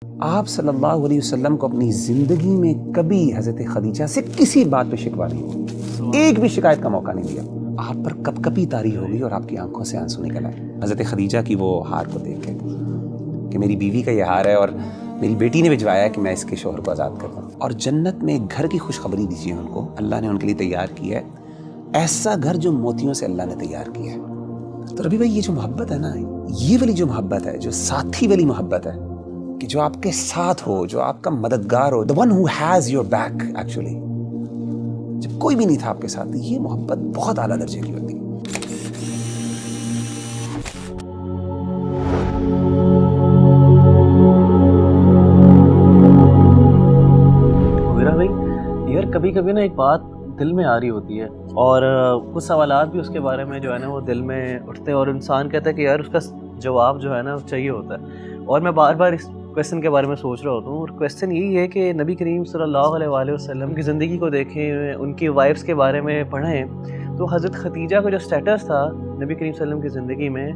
آپ صلی اللہ علیہ وسلم کو اپنی زندگی میں کبھی حضرت خدیجہ سے کسی بات پہ شکوہ نہیں ہوا، ایک بھی شکایت کا موقع نہیں دیا. آپ پر کپ کپی طاری ہو گئی اور آپ کی آنکھوں سے آنسو نکل آئے حضرت خدیجہ کی وہ ہار کو دیکھ کے کہ میری بیوی کا یہ ہار ہے اور میری بیٹی نے بھجوایا ہے کہ میں اس کے شوہر کو آزاد کر دوں. اور جنت میں ایک گھر کی خوشخبری دیجیے ان کو، اللہ نے ان کے لیے تیار کیا ہے ایسا گھر جو موتیوں سے اللہ نے تیار کیا ہے. تو ربی بھائی، یہ جو محبت ہے نا، یہ والی جو محبت ہے، جو ساتھی والی محبت ہے کہ جو آپ کے ساتھ ہو، جو آپ کا مددگار ہو، the one who has your back actually، جب کوئی بھی نہیں تھا آپ کے ساتھ، یہ محبت بہت اعلیٰ درجے کی ہوتی ہے. یار کبھی کبھی نا ایک بات دل میں آ رہی ہوتی ہے اور کچھ سوالات بھی اس کے بارے میں جو ہے نا وہ دل میں اٹھتے ہیں اور انسان کہتا ہے کہ یار اس کا جواب جو ہے نا چاہیے ہوتا ہے. اور میں بار بار اس کویسچن کے بارے میں سوچ رہا ہوتا ہوں، اور کویسچن یہی ہے کہ نبی کریم صلی اللہ علیہ وآلہ وسلم کی زندگی کو دیکھیں، ان کی وائفس کے بارے میں پڑھیں تو حضرت خدیجہ کا جو سٹیٹس تھا نبی کریم صلی اللہ علیہ وسلم کی زندگی میں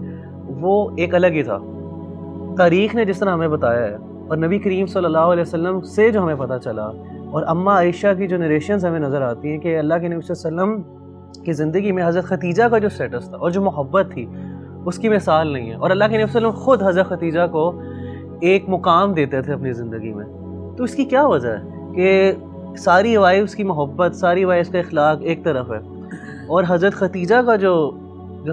وہ ایک الگ ہی تھا. تاریخ نے جس طرح ہمیں بتایا ہے اور نبی کریم صلی اللہ علیہ وسلم سے جو ہمیں پتہ چلا اور اماں عائشہ کی جو نریشنز ہمیں نظر آتی ہیں کہ اللہ کے نبی صلی اللہ علیہ وسلم کی زندگی میں حضرت خدیجہ کا جو سٹیٹس تھا اور جو محبت تھی اس کی مثال نہیں ہے. اور اللہ کے نبی صلی اللہ علیہ وسلم خود حضرت خدیجہ کو ایک مقام دیتے تھے اپنی زندگی میں. تو اس کی کیا وجہ ہے کہ ساری وائفس کی محبت، ساری وائفس کا اخلاق ایک طرف ہے اور حضرت خدیجہ کا جو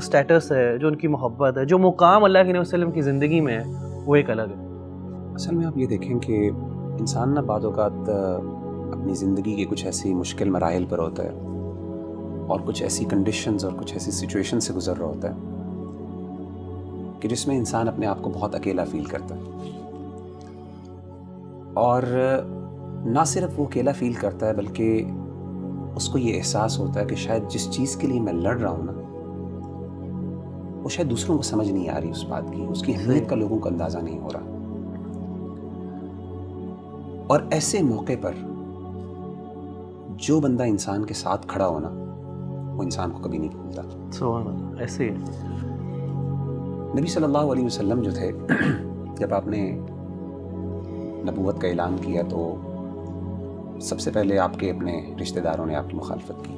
سٹیٹس ہے، جو ان کی محبت ہے، جو مقام اللہ کے نبی صلی اللہ علیہ وسلم کی زندگی میں ہے وہ ایک الگ ہے. اصل میں آپ یہ دیکھیں کہ انسان نہ بعض اوقات اپنی زندگی کے کچھ ایسی مشکل مراحل پر ہوتا ہے اور کچھ ایسی کنڈیشنز اور کچھ ایسی سچویشن سے گزر رہا ہوتا ہے کہ جس میں انسان اپنے آپ کو بہت اکیلا فیل کرتا ہے. اور نہ صرف وہ اکیلا فیل کرتا ہے بلکہ اس کو یہ احساس ہوتا ہے کہ شاید جس چیز کے لیے میں لڑ رہا ہوں نا وہ شاید دوسروں کو سمجھ نہیں آ رہی اس بات کی، اس کی اہمیت کا لوگوں کو اندازہ نہیں ہو رہا. اور ایسے موقع پر جو بندہ انسان کے ساتھ کھڑا ہونا وہ انسان کو کبھی نہیں بھولتا. سبحان اللہ، ایسے ہی نبی صلی اللہ علیہ وسلم جو تھے، جب آپ نے نبوت کا اعلان کیا تو سب سے پہلے آپ کے اپنے رشتہ داروں نے آپ کی مخالفت کی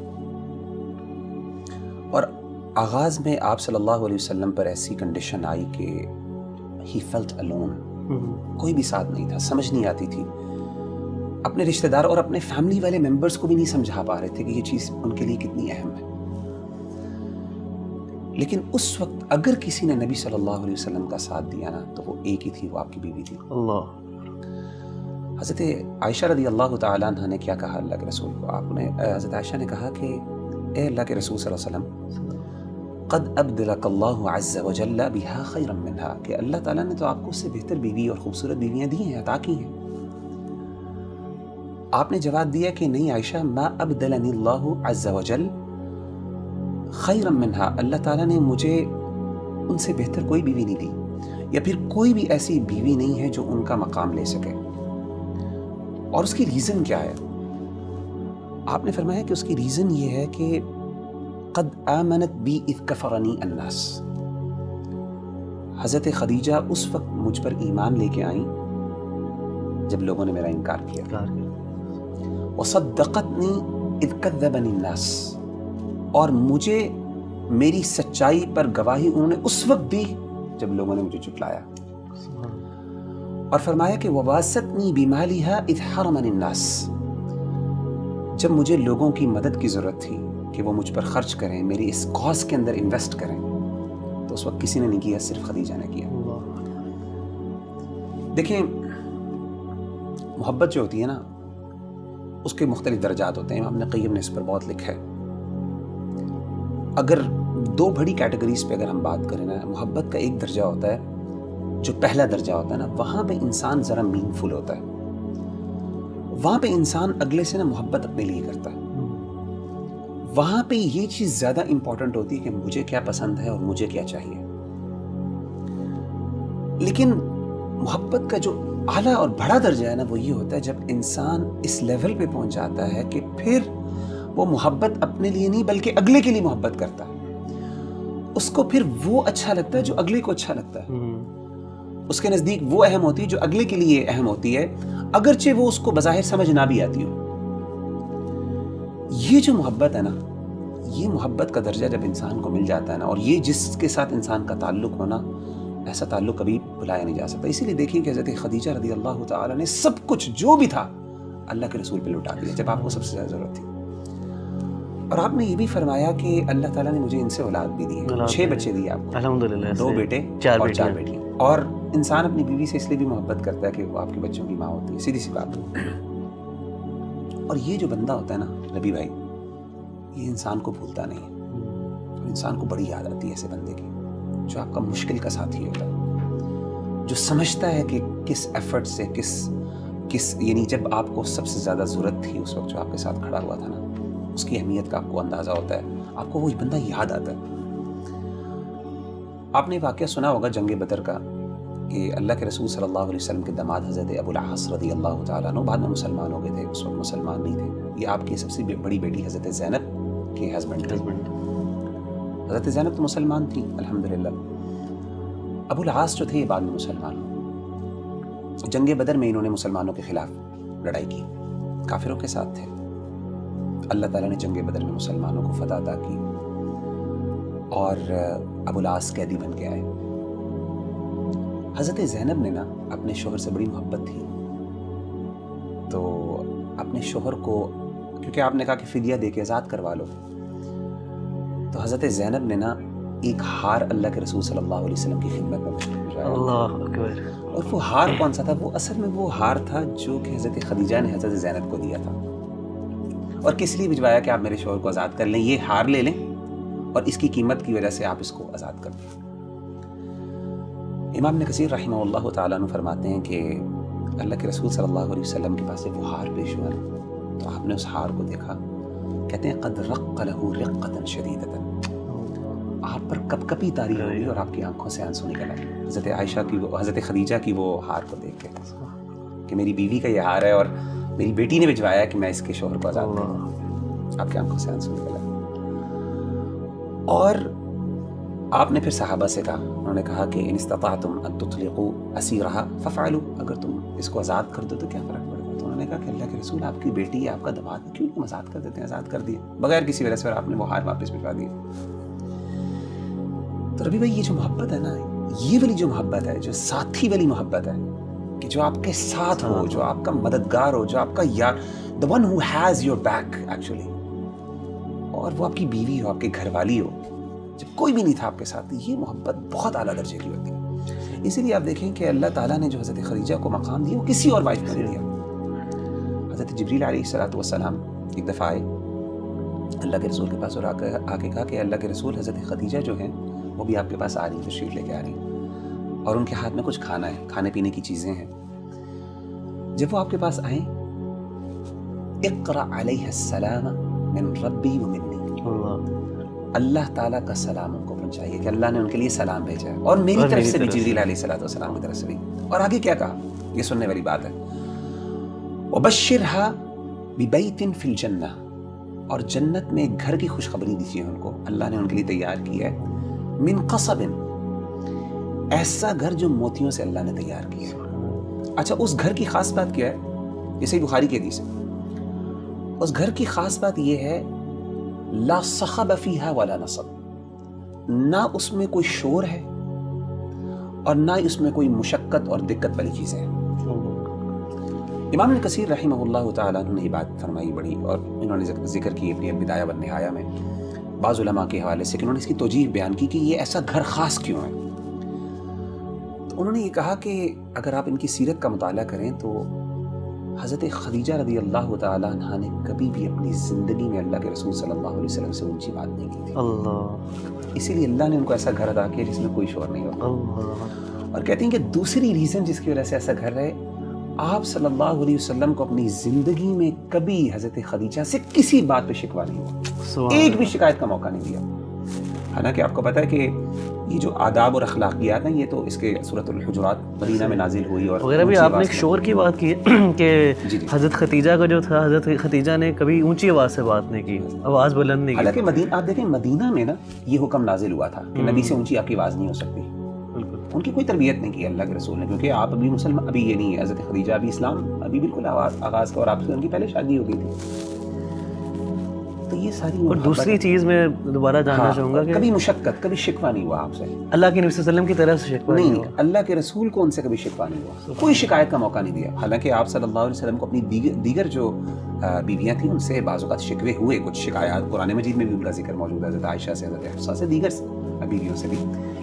اور آغاز میں آپ صلی اللہ علیہ وسلم پر ایسی کنڈیشن آئی کہ ہی فیلٹ الون، کوئی بھی ساتھ نہیں تھا، سمجھ نہیں آتی تھی. اپنے رشتہ دار اور اپنے فیملی والے ممبرز کو بھی نہیں سمجھا پا رہے تھے کہ یہ چیز ان کے لیے کتنی اہم ہے. لیکن اس وقت اگر کسی نے نبی صلی اللہ علیہ وسلم کا ساتھ دیا نا تو وہ ایک ہی تھی، وہ آپ کی بیوی تھی. اللہ. حضرت عائشہ رضی اللہ تعالیٰ عنہ نے کیا کہا اللہ کے رسول کو؟ آپ نے حضرت عائشہ نے کہا کہ اے اللہ کے رسول صلی اللہ علیہ وسلم، قد ابدلک اللہ عز وجل بها خیرا منها، کہ اللہ تعالیٰ نے تو آپ کو اس سے بہتر بیوی اور خوبصورت بیویاں دی ہیں، عطا کی ہیں. آپ نے جواب دیا کہ نہیں عائشہ، ما ابدلنی اللہ عز وجل خیرا منها، اللہ تعالیٰ نے مجھے ان سے بہتر کوئی بیوی نہیں دی، یا پھر کوئی بھی ایسی بیوی نہیں ہے جو ان کا مقام لے سکے. اور اس کی ریزن کیا ہے؟ آپ نے فرمایا کہ اس کی ریزن یہ ہے کہ قد آمنت بی اذ کفرنی الناس، حضرت خدیجہ اس وقت مجھ پر ایمان لے کے آئیں جب لوگوں نے میرا انکار کیا. وصدقتنی اذ کذبنی الناس، اور مجھے میری سچائی پر گواہی انہوں نے اس وقت دی جب لوگوں نے مجھے جھٹلایا. اور فرمایا کہ وواستنی بمالھا اذ حرمنی الناس، جب مجھے لوگوں کی مدد کی ضرورت تھی کہ وہ مجھ پر خرچ کریں، میری اس کاز کے اندر انویسٹ کریں، تو اس وقت کسی نے نہیں کیا، صرف خدیجہ نے کیا. دیکھیں، محبت جو ہوتی ہے نا اس کے مختلف درجات ہوتے ہیں. امام قیم نے اس پر بہت لکھا ہے. اگر دو بڑی کیٹیگریز پہ اگر ہم بات کریں نا، محبت کا ایک درجہ ہوتا ہے جو پہلا درجہ ہوتا ہے نا، وہاں پہ انسان ذرا مین فل ہوتا ہے، وہاں پہ انسان اگلے سے نا محبت اپنے لیے کرتا ہے. وہاں پہ یہ چیز زیادہ امپورٹنٹ ہوتی ہے کہ مجھے کیا پسند ہے اور مجھے کیا چاہیے. لیکن محبت کا جو اعلیٰ اور بڑا درجہ ہے نا وہ یہ ہوتا ہے جب انسان اس لیول پہ پہنچ جاتا ہے کہ پھر وہ محبت اپنے لیے نہیں بلکہ اگلے کے لیے محبت کرتا ہے. اس کو پھر وہ اچھا لگتا ہے جو اگلے کو اچھا لگتا ہے. اس کے نزدیک وہ اہم ہوتی ہے جو اگلے کے لیے اہم ہوتی ہے، اگرچہ وہ اس کو بظاہر سمجھ نہ بھی آتی ہو۔ یہ جو محبت ہے نا، یہ محبت کا درجہ جب انسان کو مل جاتا ہے نا، اور یہ جس کے ساتھ انسان کا تعلق ہونا، ایسا تعلق کبھی بلایا نہیں جا سکتا۔ اسی لیے دیکھیں کہ حضرت خدیجہ رضی اللہ تعالیٰ نے سب کچھ جو بھی تھا اللہ کے رسول پہ لوٹا دیا جب آپ کو سب سے زیادہ ضرورت تھی۔ اور آپ نے یہ بھی فرمایا کہ اللہ تعالیٰ نے مجھے ان سے اولاد بھی دی ہے، 6 بچے دیے آپ کو، الحمدللہ، 2 بیٹے اور 4 بیٹیاں۔ اور انسان اپنی بیوی سے اس لیے بھی محبت کرتا ہے کہ وہ آپ کے بچوں کی ماں ہوتی ہے، سیدھی سی بات ہے۔ اور یہ جو بندہ ہوتا ہے نا ربی بھائی، یہ انسان کو بھولتا نہیں ہے، انسان کو بڑی یاد آتی ہے ایسے بندے کی جو آپ کا مشکل کا ساتھی ہوتا ہے، جو سمجھتا ہے کہ کس ایفرٹ سے کس یعنی جب آپ کو سب سے زیادہ ضرورت تھی اس وقت جو آپ کے ساتھ کھڑا ہوا تھا نا، اس کی اہمیت کا آپ کو اندازہ ہوتا ہے، آپ کو وہ بندہ یاد آتا ہے۔ آپ نے واقعہ سنا ہوگا جنگ بدر کا، کہ اللہ کے رسول صلی اللہ علیہ وسلم کے داماد حضرت ابو العاص رضی اللہ تعالیٰ عنہ بعد میں مسلمان ہو گئے تھے، اس وقت مسلمان نہیں تھے۔ یہ آپ کی سب سے بڑی بیٹی حضرت زینب کے ہسبینڈ تھے۔ حضرت زینب تو مسلمان تھی الحمدللہ، ابو العاص جو تھے یہ بعد میں مسلمان ہوئے۔ جنگ بدر میں انہوں نے مسلمانوں کے خلاف لڑائی کی، کافروں کے ساتھ تھے۔ اللہ تعالیٰ نے جنگ بدر میں مسلمانوں کو فتح عطا کی اور ابو العاص قیدی بن کے آئے۔ حضرت زینب نے نا اپنے شوہر سے بڑی محبت تھی، تو اپنے شوہر کو، کیونکہ آپ نے کہا کہ فدیہ دے کے آزاد کروا لو، تو حضرت زینب نے نا ایک ہار اللہ کے رسول صلی اللہ علیہ وسلم کی خدمت میں بھیجا۔ اللہ اکبر۔ اور وہ ہار کون سا تھا؟ وہ اصل میں وہ ہار تھا جو کہ حضرت خدیجہ نے حضرت زینب کو دیا تھا، اور کس لیے بھجوایا کہ آپ میرے شوہر کو آزاد کر لیں، یہ ہار لے لیں اور اس کی قیمت کی وجہ سے آپ اس کو آزاد کر دیں۔ امام ابن کثیر رحمہ اللہ تعالیٰ عنہ فرماتے ہیں کہ اللہ کے رسول صلی اللہ علیہ وسلم کے پاس وہ ہار پیش ہوا تو آپ نے اس ہار کو دیکھا، کہتے ہیں قد رق له رقة شدیدة، آپ پر کپ کپی طاری ہوئی اور آپ کی آنکھوں سے آنسو نکل آئے حضرت عائشہ کی، حضرت خدیجہ کی وہ ہار کو دیکھ کے کہ میری بیوی کا یہ ہار ہے اور میری بیٹی نے بھجوایا کہ میں اس کے شوہر کو آزاد کروں۔ آپ کی آنکھوں سے آنسو نکل آئے۔ اور آپ نے پھر صحابہ سے کہا، انہوں نے کہا کہ ان استطعتم ان تطلقوا اسیرها ففعلوا، اگر تم اس کو آزاد کر دو تو کیا فرق پڑے گا؟ تو انہوں نے کہا کہ اللہ کے رسول آپ کی بیٹی ہے، آپ کا داماد ہے، کیوں تم آزاد کر دیتے ہیں؟ آزاد کر دیے بغیر کسی وجہ سے، اور آپ نے وہ ہار واپس بھجوا دیے۔ تو ربی بھائی یہ جو محبت ہے نا، یہ والی جو محبت ہے، جو ساتھی والی محبت ہے، کہ جو آپ کے ساتھ ہو، جو آپ کا مددگار ہو، جو آپ کا یار، the one who has your back actually، اور وہ آپ کی بیوی ہو، آپ کے گھر والی ہو، جب کوئی بھی نہیں تھا آپ کے ساتھ، یہ محبت بہت اعلیٰ درجے کی ہوتی ہے۔ اسی لیے آپ دیکھیں کہ اللہ تعالیٰ نے جو حضرت خدیجہ کو مقام دیا وہ کسی اور وائف کو نہیں دیا۔ حضرت جبریل علیہ السلام ایک دفعہ آئے اللہ کے رسول کے پاس اور آ کے کہا کہ اللہ کے رسول حضرت خدیجہ جو ہیں وہ بھی آپ کے پاس آ رہی ہیں، تشریف لے کے آ رہی ہیں، اور ان کے ہاتھ میں کچھ کھانا ہے، کھانے پینے کی چیزیں ہیں۔ جب وہ آپ کے پاس آئیں، اقرأ علیہ السلام من ربی و منی، اللہ تعالیٰ کا سلام ان کو پہنچائیے کہ اللہ نے ان کے لیے سلام بھیجا ہے، اور میری طرف سے بھی جبریل علیہ السلام کی طرف سے بھی۔ اور آگے کیا کہا، یہ سننے والی بات ہے، وَبَشِّرْهَا بِبَيْتٍ فِي الْجَنَّةِ، اور جنت میں ایک گھر کی خوشخبری دیجیے ان کو، اللہ نے ان کے لیے تیار کیا ہے، من قصب، ایسا گھر جو موتیوں سے اللہ نے تیار کیا ہے۔ اچھا، اس گھر کی خاص بات کیا ہے؟ جیسے بخاری کی حدیث ہے، اس گھر کی خاص بات یہ ہے لا صخب فیہا ولا نصب، نہ اس میں کوئی شور ہے اور نہ اس میں کوئی مشقت اور دقت والی چیزیں ہیں۔ امام ابن کثیر رحمہ اللہ تعالیٰ نے یہ بات فرمائی بڑی، اور انہوں نے ذکر کی اپنی البدایہ والنہایہ میں بعض علماء کے حوالے سے کہ انہوں نے اس کی توجیہ بیان کی کہ یہ ایسا گھر خاص کیوں ہے۔ تو انہوں نے یہ کہا کہ اگر آپ ان کی سیرت کا مطالعہ کریں تو حضرت خدیجہ رضی اللہ تعالیٰ عنہ نے کبھی بھی اپنی زندگی میں اللہ کے رسول صلی اللہ علیہ وسلم سے اونچی بات نہیں کی تھی، اللہ، اسی لیے اللہ نے ان کو ایسا گھر عطا کیا جس میں کوئی شور نہیں ہوتا۔ اللہ، اور کہتے ہیں کہ دوسری ریزن جس کی وجہ سے ایسا گھر ہے، آپ صلی اللہ علیہ وسلم کو اپنی زندگی میں کبھی حضرت خدیجہ سے کسی بات پہ شکوہ نہیں ہوا، ایک بھی شکایت کا موقع نہیں دیا۔ حالانکہ آپ کو پتہ ہے کہ یہ جو آداب اور اخلاقیات ہیں یہ تو اس کے سورۃ الحجرات مدینہ میں نازل ہوئی، اور وغیرہ بھی آپ نے ایک شور کی بات کی کہ حضرت خدیجہ کا جو تھا، حضرت خدیجہ نے کبھی اونچی آواز سے بات نہیں کی، آواز بلند نہیں کی۔ حالانکہ آپ دیکھیں مدینہ میں نا یہ حکم نازل ہوا تھا کہ نبی سے اونچی آپ کی آواز نہیں ہو سکتی، ان کی کوئی تربیت نہیں کی اللہ کے رسول نے, کیونکہ آپ ابھی مسلمان, ابھی یہ نہیں ہے, حضرت خدیجہ ابھی اسلام ابھی بالکل آغاز کا, اور آپ سے ان کی پہلے شادی ہو گئی تھی. تو یہ ساری اور دوسری چیز میں دوبارہ جاننا چاہوں گا کہ کبھی مشقت, کبھی شکوہ نہیں ہوا آپ سے, اللہ کے نبی صلی اللہ علیہ وسلم کی طرف سے شکوہ نہیں, اللہ کے رسول کو ان سے کبھی شکوہ نہیں ہوا, کوئی شکایت کا موقع نہیں دیا. حالانکہ آپ صلی اللہ علیہ وسلم کو اپنی دیگر جو بیویاں تھیں ان سے بعض اوقات شکوے ہوئے, کچھ شکایات قرآن مجید میں بھی ان کا ذکر موجود ہے, حضرت عائشہ سے, حضرت حفصہ سے, دیگر بیویوں سے بھی.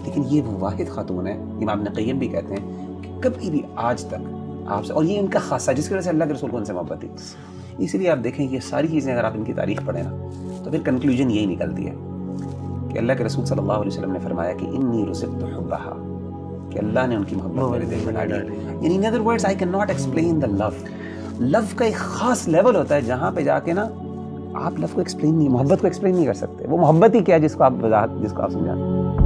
لیکن یہ وہ واحد خاتون ہے, امام ابن قیم بھی کہتے ہیں کہ کبھی بھی آج تک آپ سے, اور یہ ان کا خاصہ جس کی وجہ سے اللہ کے رسول کو ان سے محبت تھی. اسی لیے آپ دیکھیں یہ ساری چیزیں اگر آپ ان کی تاریخ پڑھیں نا تو پھر کنکلوژن یہی نکلتی ہے کہ اللہ کے رسول صلی اللہ علیہ وسلم نے فرمایا کہ انی رزقت حبھا, کہ اللہ نے ان کی محبت میرے دل میں ڈالی. یعنی in other words I can not explain the love. Love کا ایک خاص لیول ہوتا ہے جہاں پہ جا کے نا آپ لو کو ایکسپلین نہیں, محبت کو ایکسپلین نہیں کر سکتے. وہ محبت ہی کیا جس کو آپ سمجھاتے ہیں.